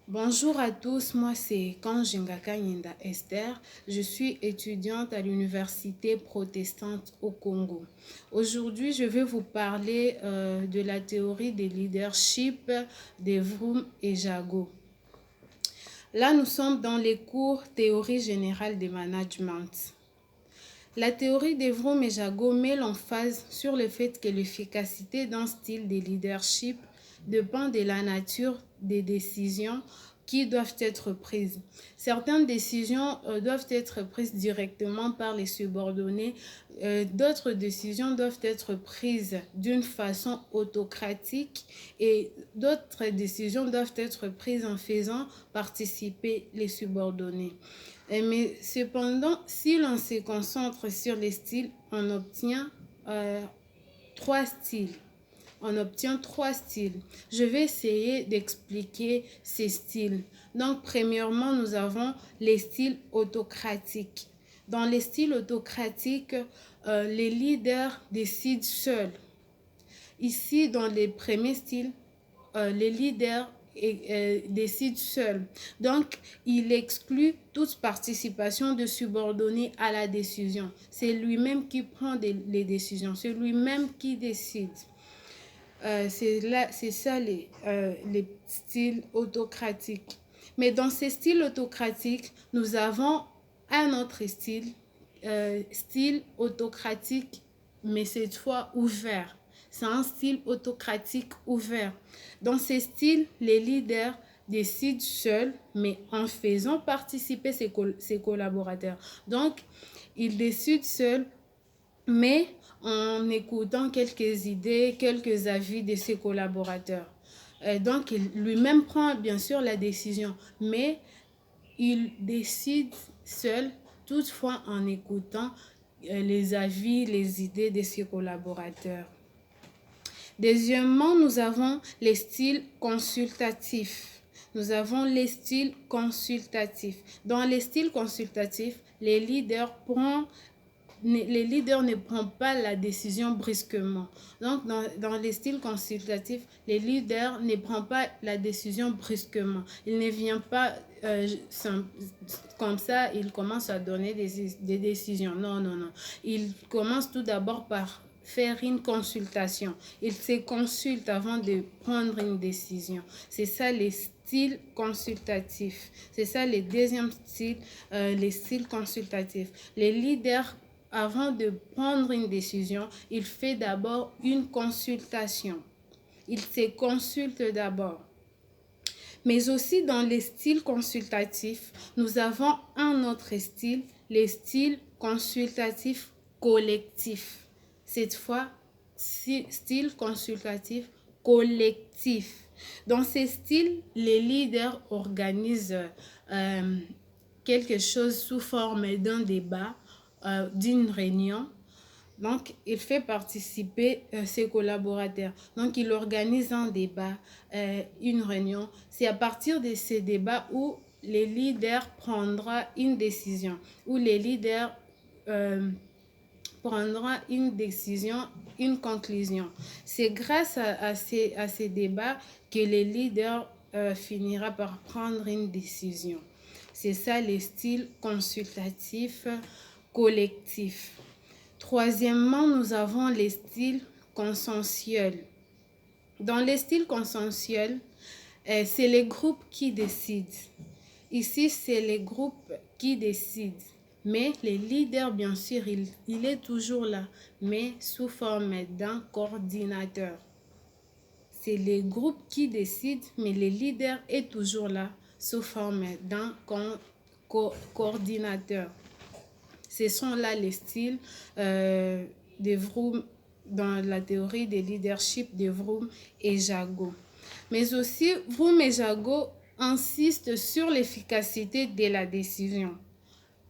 Bonjour à tous, moi c'est Kanjenga Kanyinda Esther. Je suis étudiante à l'Université protestante au Congo. Aujourd'hui, je vais vous parler de la théorie des leadership de Vroom et Jago. Là, nous sommes dans les cours théorie générale des management. La théorie de Vroom et Jago met l'emphase sur le fait que l'efficacité d'un style de leadership dépend de la nature des décisions qui doivent être prises. Certaines décisions doivent être prises directement par les subordonnés. D'autres décisions doivent être prises d'une façon autocratique et d'autres décisions doivent être prises en faisant participer les subordonnés. Mais cependant, si l'on se concentre sur les styles, on obtient trois styles. On obtient trois styles. Je vais essayer d'expliquer ces styles. Donc, premièrement, nous avons les styles autocratiques. Dans les styles autocratiques, les leaders décident seuls. Ici, dans les premiers styles, les leaders décide seul. Donc, il exclut toute participation de subordonnés à la décision. C'est lui-même qui prend les décisions. C'est lui-même qui décide. C'est ça les styles autocratiques. Mais dans ces styles autocratiques, nous avons un autre style autocratique, mais cette fois ouvert. C'est un style autocratique ouvert. Dans ces styles, les leaders décident seuls, mais en faisant participer ses collaborateurs. Donc, ils décident seuls, mais en écoutant quelques idées, quelques avis de ses collaborateurs. Donc, il lui-même prend bien sûr la décision, mais il décide seul, toutefois en écoutant les avis, les idées de ses collaborateurs. Deuxièmement, nous avons les styles consultatifs. Nous avons les styles consultatifs. Dans les styles consultatifs, les leaders ne prennent pas la décision brusquement. Donc, dans les styles consultatifs, les leaders ne prennent pas la décision brusquement. Ils ne viennent pas comme ça, ils commencent à donner des décisions. Non, non, non. Ils commencent tout d'abord par faire une consultation. Ils se consultent avant de prendre une décision. C'est ça les styles consultatifs. C'est ça les deuxièmes styles, les styles consultatifs. Les leaders, avant de prendre une décision, il fait d'abord une consultation. Il se consulte d'abord. Mais aussi dans les styles consultatifs, nous avons un autre style, les styles consultatifs collectifs. Cette fois, style consultatif collectif. Dans ces styles, les leaders organisent quelque chose sous forme d'un débat, d'une réunion. Donc, il fait participer ses collaborateurs. Donc, il organise un débat, une réunion. C'est à partir de ces débats où les leaders prendront une décision, où les leaders prendra une décision, une conclusion. C'est grâce à ces débats que les leaders finira par prendre une décision. C'est ça les styles consultatifs collectifs. Troisièmement, nous avons les styles consensuels. Dans les styles consensuels, c'est les groupes qui décident. Ici, c'est les groupes qui décident. Mais les leaders, bien sûr, il est toujours là, mais sous forme d'un coordinateur. C'est les groupes qui décident, mais le leader est toujours là, sous forme d'un coordinateur. Ce sont là les styles de Vroom dans la théorie des leadership de Vroom et Jago. Mais aussi, Vroom et Jago insistent sur l'efficacité de la décision.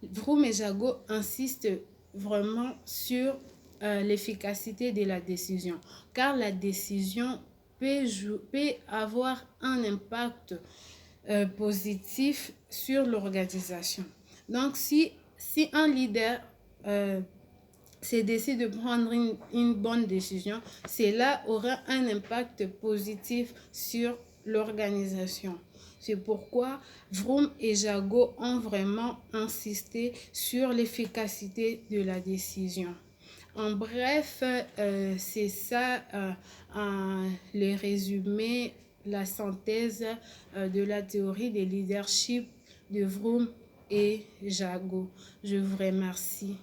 Vroom et Jago insistent vraiment sur l'efficacité de la décision, car la décision peut avoir un impact positif sur l'organisation. Donc, si un leader se décide de prendre une bonne décision, cela aura un impact positif sur l'organisation, C'est pourquoi Vroom et Jago ont vraiment insisté sur l'efficacité de la décision. En bref, c'est ça le résumé, la synthèse de la théorie des leadership de Vroom et Jago. Je vous remercie.